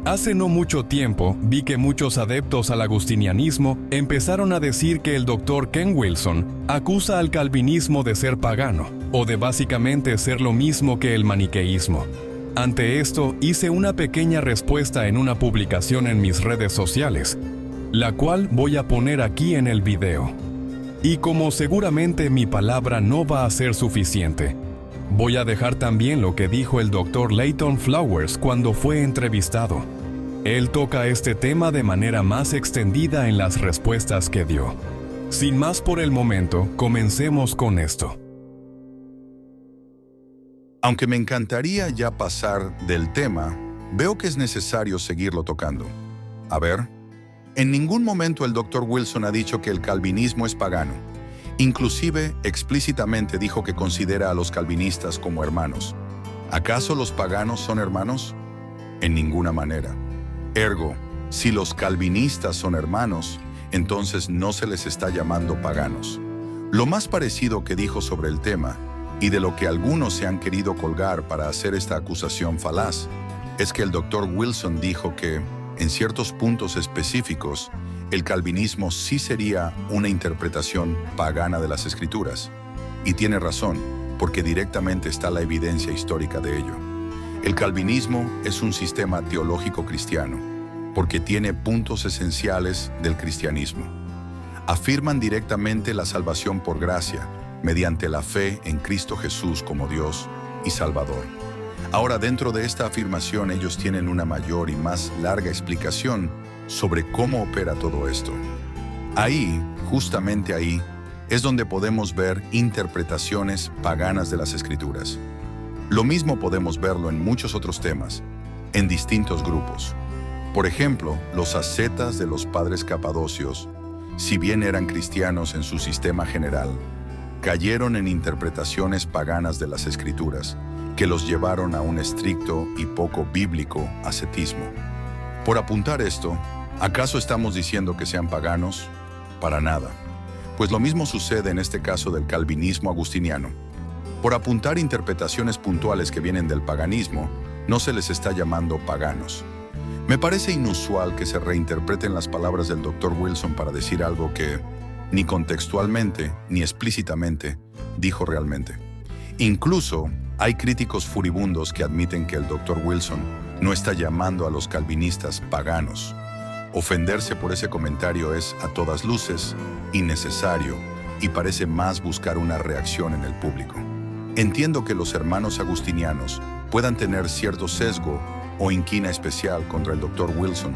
Hace no mucho tiempo vi que muchos adeptos al agustinianismo empezaron a decir que el Dr. Ken Wilson acusa al calvinismo de ser pagano, o de básicamente ser lo mismo que el maniqueísmo. Ante esto, hice una pequeña respuesta en una publicación en mis redes sociales, la cual voy a poner aquí en el video. Y como seguramente mi palabra no va a ser suficiente, voy a dejar también lo que dijo el Dr. Leighton Flowers cuando fue entrevistado. Él toca este tema de manera más extendida en las respuestas que dio. Sin más por el momento, comencemos con esto. Aunque me encantaría ya pasar del tema, veo que es necesario seguirlo tocando. A ver, en ningún momento el Dr. Wilson ha dicho que el calvinismo es pagano. Inclusive, explícitamente dijo que considera a los calvinistas como hermanos. ¿Acaso los paganos son hermanos? En ninguna manera. Ergo, si los calvinistas son hermanos, entonces no se les está llamando paganos. Lo más parecido que dijo sobre el tema, y de lo que algunos se han querido colgar para hacer esta acusación falaz, es que el Dr. Wilson dijo que, en ciertos puntos específicos, el calvinismo sí sería una interpretación pagana de las Escrituras. Y tiene razón, porque directamente está la evidencia histórica de ello. El calvinismo es un sistema teológico cristiano, porque tiene puntos esenciales del cristianismo. Afirman directamente la salvación por gracia, mediante la fe en Cristo Jesús como Dios y Salvador. Ahora, dentro de esta afirmación, ellos tienen una mayor y más larga explicación sobre cómo opera todo esto. Ahí, justamente ahí, es donde podemos ver interpretaciones paganas de las Escrituras. Lo mismo podemos verlo en muchos otros temas, en distintos grupos. Por ejemplo, los ascetas de los padres capadocios, si bien eran cristianos en su sistema general, cayeron en interpretaciones paganas de las Escrituras, que los llevaron a un estricto y poco bíblico ascetismo. Por apuntar esto, ¿acaso estamos diciendo que sean paganos? Para nada. Pues lo mismo sucede en este caso del calvinismo agustiniano. Por apuntar interpretaciones puntuales que vienen del paganismo, no se les está llamando paganos. Me parece inusual que se reinterpreten las palabras del Dr. Wilson para decir algo que, ni contextualmente ni explícitamente, dijo realmente. Incluso, hay críticos furibundos que admiten que el Dr. Wilson no está llamando a los calvinistas paganos. Ofenderse por ese comentario es, a todas luces, innecesario y parece más buscar una reacción en el público. Entiendo que los hermanos agustinianos puedan tener cierto sesgo o inquina especial contra el Dr. Wilson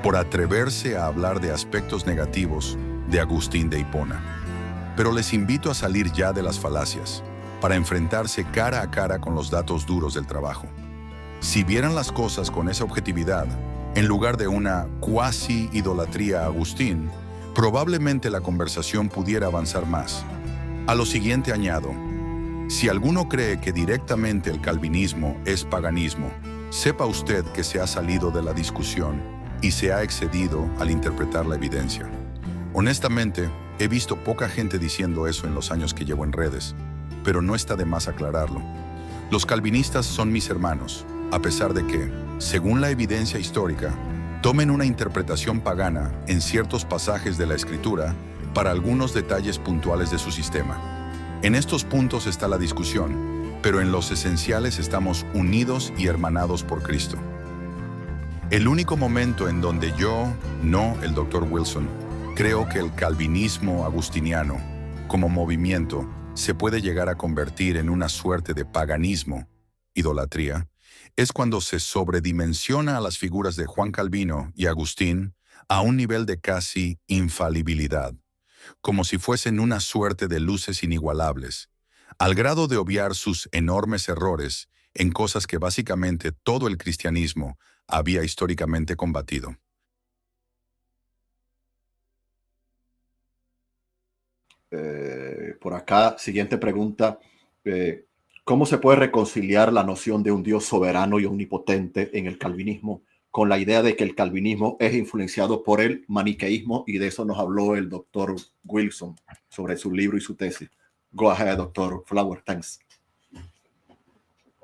por atreverse a hablar de aspectos negativos de Agustín de Hipona. Pero les invito a salir ya de las falacias, para enfrentarse cara a cara con los datos duros del trabajo. Si vieran las cosas con esa objetividad, en lugar de una cuasi idolatría a Agustín, probablemente la conversación pudiera avanzar más. A lo siguiente añado, si alguno cree que directamente el calvinismo es paganismo, sepa usted que se ha salido de la discusión y se ha excedido al interpretar la evidencia. Honestamente, he visto poca gente diciendo eso en los años que llevo en redes, pero no está de más aclararlo. Los calvinistas son mis hermanos, a pesar de que, según la evidencia histórica, tomen una interpretación pagana en ciertos pasajes de la Escritura para algunos detalles puntuales de su sistema. En estos puntos está la discusión, pero en los esenciales estamos unidos y hermanados por Cristo. El único momento en donde yo, no el Dr. Wilson, creo que el calvinismo agustiniano, como movimiento, se puede llegar a convertir en una suerte de paganismo, idolatría, es cuando se sobredimensiona a las figuras de Juan Calvino y Agustín a un nivel de casi infalibilidad, como si fuesen una suerte de luces inigualables, al grado de obviar sus enormes errores en cosas que básicamente todo el cristianismo había históricamente combatido. Por acá, siguiente pregunta. ¿Cómo se puede reconciliar la noción de un Dios soberano y omnipotente en el calvinismo con la idea de que el calvinismo es influenciado por el maniqueísmo? Y de eso nos habló el doctor Wilson sobre su libro y su tesis. Go ahead, doctor Flower. Thanks.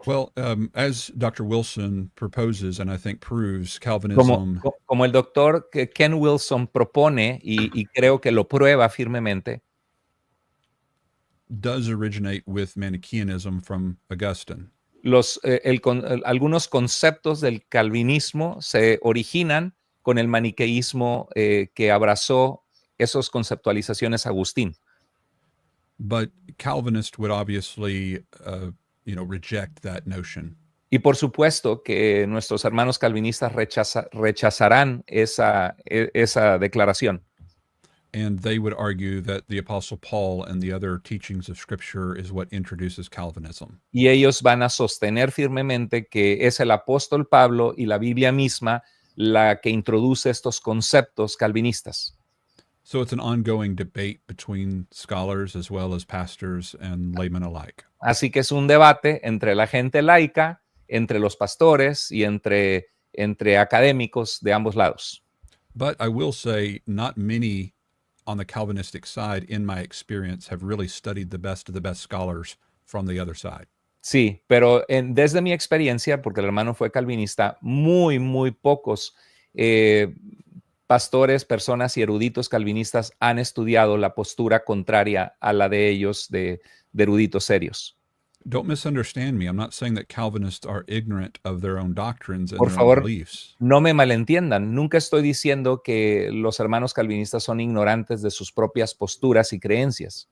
Well, as Dr. Wilson proposes, and I think proves, Como, Calvinism como el doctor Ken Wilson propone, y creo que lo prueba firmemente, does originate with Manichaeanism from Augustine. algunos conceptos del calvinismo se originan con el maniqueísmo que abrazó esas conceptualizaciones Agustín. But Calvinists would obviously, reject that notion. Y por supuesto que nuestros hermanos calvinistas rechazarán esa declaración. And they would argue that the Apostle Paul and the other teachings of Scripture is what introduces Calvinism. Y ellos van a sostener firmemente que es el apóstol Pablo y la Biblia misma la que introduce estos conceptos calvinistas. So it's an ongoing debate between scholars as well as pastors and laymen alike. Así que es un debate entre la gente laica, entre los pastores y entre académicos de ambos lados. But I will say, not many on the Calvinistic side, in my experience, have really studied the best of the best scholars from the other side. Sí, pero desde mi experiencia, porque el hermano fue calvinista, muy pocos pastores, personas y eruditos calvinistas han estudiado la postura contraria a la de ellos, de eruditos serios. Don't misunderstand me. I'm not saying that Calvinists are ignorant of their own doctrines and Por their own favor, beliefs. no me malentiendan. Nunca estoy diciendo que los hermanos calvinistas son ignorantes de sus propias posturas y creencias.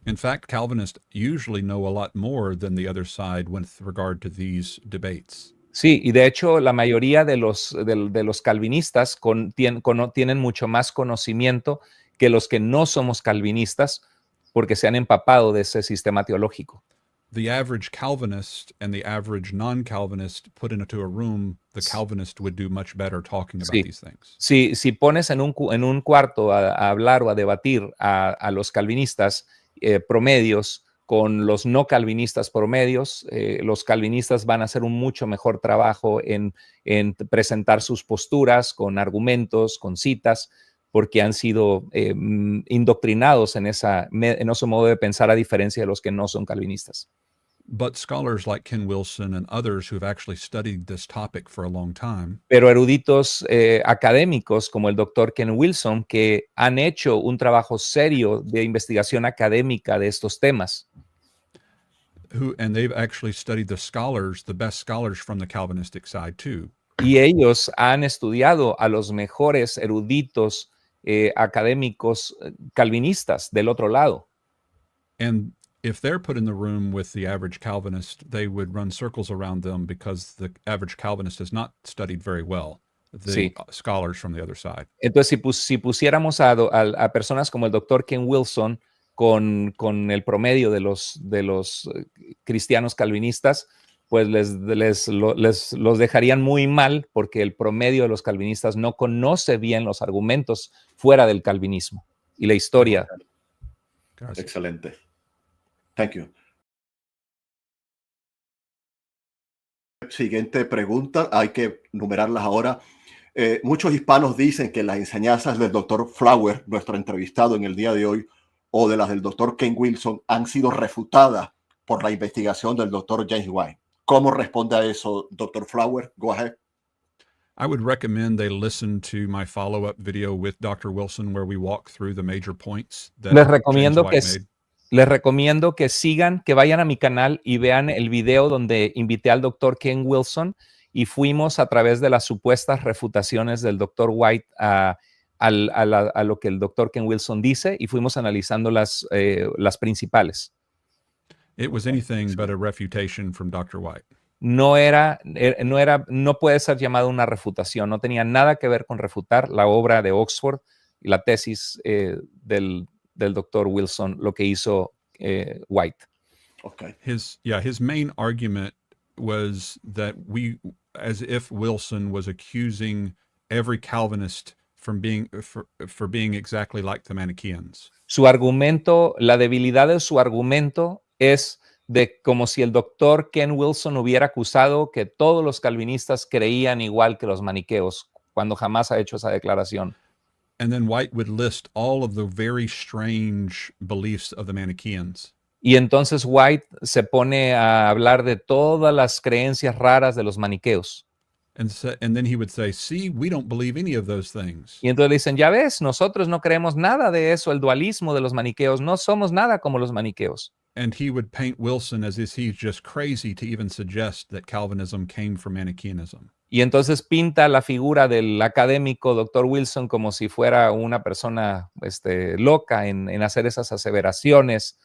In fact, Calvinists usually know a lot more than the other side with regard to these debates. Sí, y de hecho la mayoría de los calvinistas tienen mucho más conocimiento que los que no somos calvinistas porque se han empapado de ese sistema teológico. The average Calvinist and the average non-Calvinist put into a room, the Calvinist would do much better talking about these things. Si pones en un cuarto a hablar o a debatir a los calvinistas promedios con los no calvinistas promedios, los calvinistas van a hacer un mucho mejor trabajo en presentar sus posturas con argumentos, con citas, porque han sido indoctrinados en ese modo de pensar a diferencia de los que no son calvinistas. But scholars like Ken Wilson and others who have actually studied this topic for a long time, Pero eruditos académicos como el doctor Ken Wilson, que han hecho un trabajo serio de investigación académica de estos temas, and they've actually studied the best scholars from the Calvinistic side too. y ellos han estudiado a los mejores eruditos académicos calvinistas del otro lado. And if they're put in the room with the average Calvinist, they would run circles around them because the average Calvinist has not studied very well the scholars from the other side. Entonces, si pusiéramos a personas como el doctor Ken Wilson con el promedio de los cristianos calvinistas, pues los dejarían muy mal porque el promedio de los calvinistas no conoce bien los argumentos fuera del calvinismo y la historia. Excelente. Thank you. Siguiente pregunta, hay que numerarlas ahora. Muchos hispanos dicen que las enseñanzas del doctor Flower, nuestro entrevistado en el día de hoy, o de las del doctor Ken Wilson, han sido refutadas por la investigación del doctor James White. ¿Cómo responde a eso, doctor Flower? Go ahead. I would recommend they listen to my follow-up video with Dr. Wilson where we walk through the major points that Les recomiendo James White made. Les recomiendo que vayan a mi canal y vean el video donde invité al doctor Ken Wilson y fuimos a través de las supuestas refutaciones del doctor White a lo que el doctor Ken Wilson dice y fuimos analizando las principales. It was anything but a refutation from Dr. White. No puede ser llamado una refutación, no tenía nada que ver con refutar la obra de Oxford y la tesis del doctor Wilson, lo que hizo White. Okay. His main argument was that as if Wilson was accusing every Calvinist from being for being exactly like the Manichaeans. Su argumento, la debilidad de su argumento es de como si el doctor Ken Wilson hubiera acusado que todos los calvinistas creían igual que los maniqueos, cuando jamás ha hecho esa declaración. And then White would list all of the very strange beliefs of the Manichaeans. Y entonces White se pone a hablar de todas las creencias raras de los maniqueos. And then he would say, see, we don't believe any of those things. Y entonces le dicen, ya ves, nosotros no creemos nada de eso, el dualismo de los maniqueos, no somos nada como los maniqueos. And he would paint Wilson as if he's just crazy to even suggest that Calvinism came from Manichaeism. Y entonces pinta la figura del académico Dr. Wilson como si fuera una persona loca en hacer esas aseveraciones.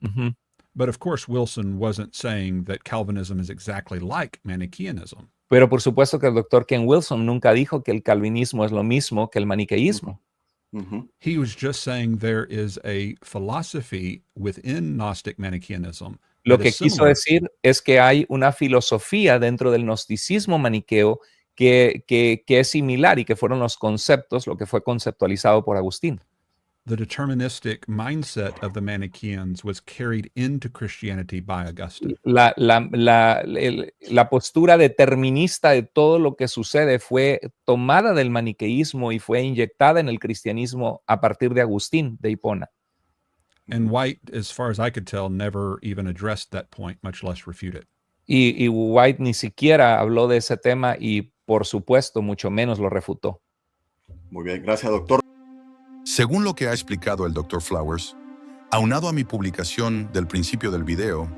Ujú. But of course, Wilson wasn't saying that Calvinism is exactly like Manichaeism. Pero por supuesto que el Dr. Ken Wilson nunca dijo que el calvinismo es lo mismo que el maniqueísmo. He was just saying there is a philosophy within Gnostic Manichaeism. Lo that que is quiso similar. decir es que hay una filosofía dentro del gnosticismo maniqueo que es similar y que fueron los conceptos, lo que fue conceptualizado por Agustín. The deterministic mindset of the Manichaeans was carried into Christianity by Augustine. La postura determinista de todo lo que sucede fue tomada del maniqueísmo y fue inyectada en el cristianismo a partir de Agustín de Hipona. And White, as far as I could tell, never even addressed that point, much less refute it. Y White ni siquiera habló de ese tema y, por supuesto, mucho menos lo refutó. Muy bien, gracias, doctor. Según lo que ha explicado el Dr. Flowers, aunado a mi publicación del principio del video,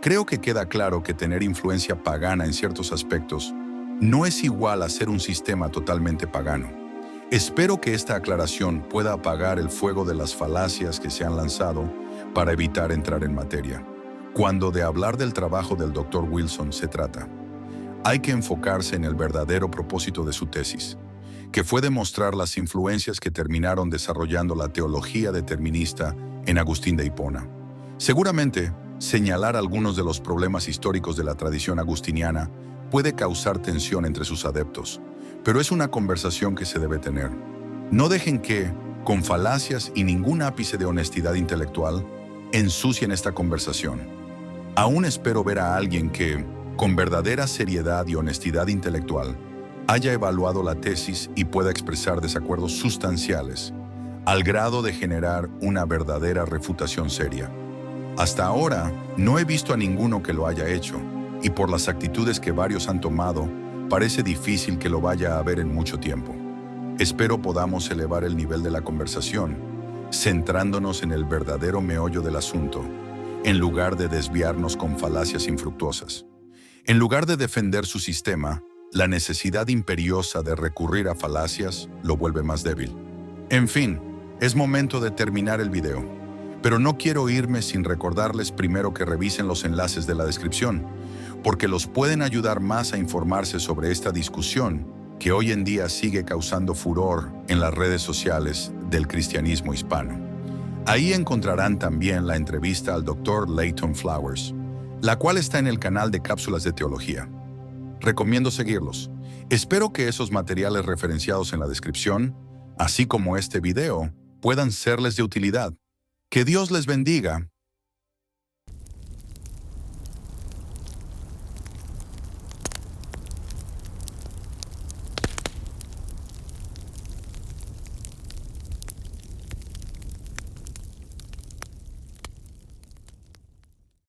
creo que queda claro que tener influencia pagana en ciertos aspectos no es igual a ser un sistema totalmente pagano. Espero que esta aclaración pueda apagar el fuego de las falacias que se han lanzado para evitar entrar en materia. Cuando de hablar del trabajo del Dr. Wilson se trata, hay que enfocarse en el verdadero propósito de su tesis, que fue demostrar las influencias que terminaron desarrollando la teología determinista en Agustín de Hipona. Seguramente, señalar algunos de los problemas históricos de la tradición agustiniana puede causar tensión entre sus adeptos, pero es una conversación que se debe tener. No dejen que, con falacias y ningún ápice de honestidad intelectual, ensucien esta conversación. Aún espero ver a alguien que, con verdadera seriedad y honestidad intelectual, haya evaluado la tesis y pueda expresar desacuerdos sustanciales, al grado de generar una verdadera refutación seria. Hasta ahora, no he visto a ninguno que lo haya hecho, y por las actitudes que varios han tomado, parece difícil que lo vaya a haber en mucho tiempo. Espero podamos elevar el nivel de la conversación, centrándonos en el verdadero meollo del asunto, en lugar de desviarnos con falacias infructuosas. En lugar de defender su sistema, la necesidad imperiosa de recurrir a falacias lo vuelve más débil. En fin, es momento de terminar el video, pero no quiero irme sin recordarles primero que revisen los enlaces de la descripción, porque los pueden ayudar más a informarse sobre esta discusión que hoy en día sigue causando furor en las redes sociales del cristianismo hispano. Ahí encontrarán también la entrevista al Dr. Leighton Flowers, la cual está en el canal de Cápsulas de Teología. Recomiendo seguirlos. Espero que esos materiales referenciados en la descripción, así como este video, puedan serles de utilidad. Que Dios les bendiga